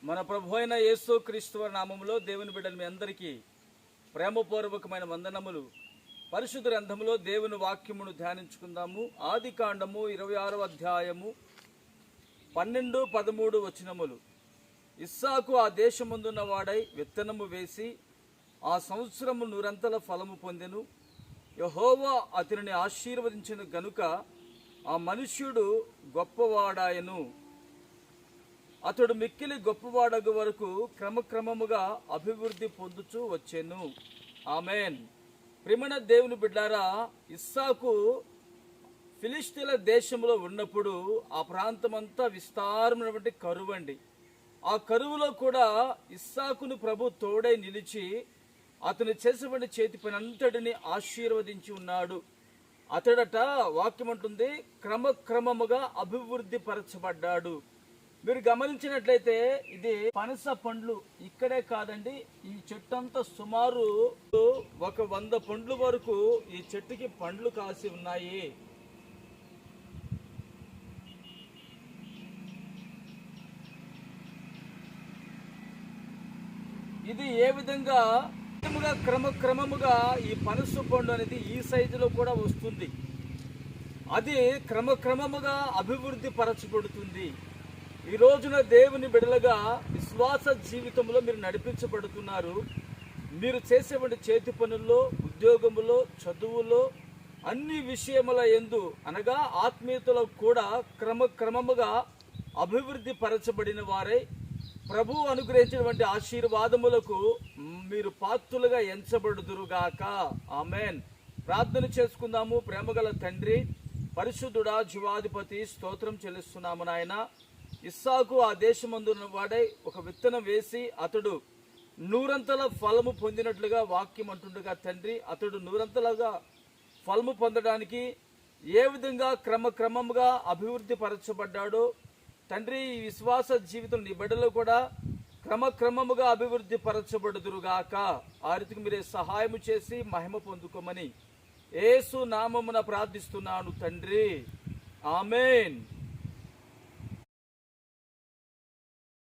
మన ప్రభు అయిన యేసు క్రీస్తు నామములో దేవుని బిడ్డలు మీ అందరికీ ప్రేమపూర్వకమైన వందనములు. పరిశుద్ధ గ్రంథములో దేవుని వాక్యమును ధ్యానించుకుందాము. ఆదికాండము 26వ అధ్యాయము 12, 13 వచనములు. ఇస్సాకు ఆ దేశమందున్న వాడై విత్తనము వేసి ఆ సంవత్సరము నూరంతల ఫలము పొందెను. యెహోవా అతనిని ఆశీర్వదించిన గనుక ఆ మనుష్యుడు గొప్పవాడాయను. అతడు మిక్కిలి గొప్పవాడగు వరకు క్రమక్రమముగా అభివృద్ధి పొందుచూ వచ్చెను. ఆమెన్. ప్రియమైన దేవుని బిడ్డారా, ఇస్సాకు ఫిలిష్తీయుల దేశంలో ఉన్నప్పుడు ఆ ప్రాంతమంతా విస్తారమైనటువంటి కరువండి. ఆ కరువులో కూడా ఇస్సాకును ప్రభు తోడై నిలిచి అతను చేసేటువంటి చేతి పని అంతటిని ఆశీర్వదించి ఉన్నాడు. అతడట వాక్యం అంటుంది, క్రమక్రమముగా అభివృద్ధి పరచబడ్డాడు. మీరు గమనించినట్లయితే ఇది పనస పండ్లు ఇక్కడే కాదండి, ఈ చెట్టు అంతా సుమారు 100 పండ్లు వరకు ఈ చెట్టుకి పండ్లు కాసి ఉన్నాయి. ఇది ఏ విధంగా క్రమక్రమముగా ఈ పనస పండు అనేది ఈ సైజులో కూడా వస్తుంది. అది క్రమక్రమముగా అభివృద్ధి పరచబడుతుంది. ఈ రోజున దేవుని బిడలుగా విశ్వాస జీవితంలో మీరు నడిపించబడుతున్నారు. మీరు చేసేటువంటి చేతి పనుల్లో, ఉద్యోగములో, చదువులో, అన్ని విషయముల యందు అనగా ఆత్మీయతలో కూడా క్రమక్రమముగా అభివృద్ధి పరచబడిన వారై ప్రభువు అనుగ్రహించినటువంటి ఆశీర్వాదములకు మీరు పాత్రులుగా ఎంచబడుదురుగాక. ఆమెన్. ప్రార్థన చేసుకుందాము. ప్రేమగల తండ్రి, పరిశుద్ధుడా, జీవాధిపతి, స్తోత్రం చెల్లిస్తున్నాము నాయన. ఇస్సాకు ఆ దేశమందున్న వాడై ఒక విత్తనం వేసి అతడు నూరంతల ఫలము పొందినట్లుగా వాక్యం అంటుండగా తండ్రి, అతడు నూరంతలుగా ఫలము పొందడానికి ఏ విధంగా క్రమక్రమముగా అభివృద్ధి పరచబడ్డాడో తండ్రి, ఈ విశ్వాస జీవితం నీ బిడ్డలో కూడా క్రమక్రమముగా అభివృద్ధి పరచబడుదురుగాక. ఆ రీతికి మీరే సహాయము చేసి మహిమ పొందుకోమని యేసు నామమున ప్రార్థిస్తున్నాను తండ్రి. ఆమెన్.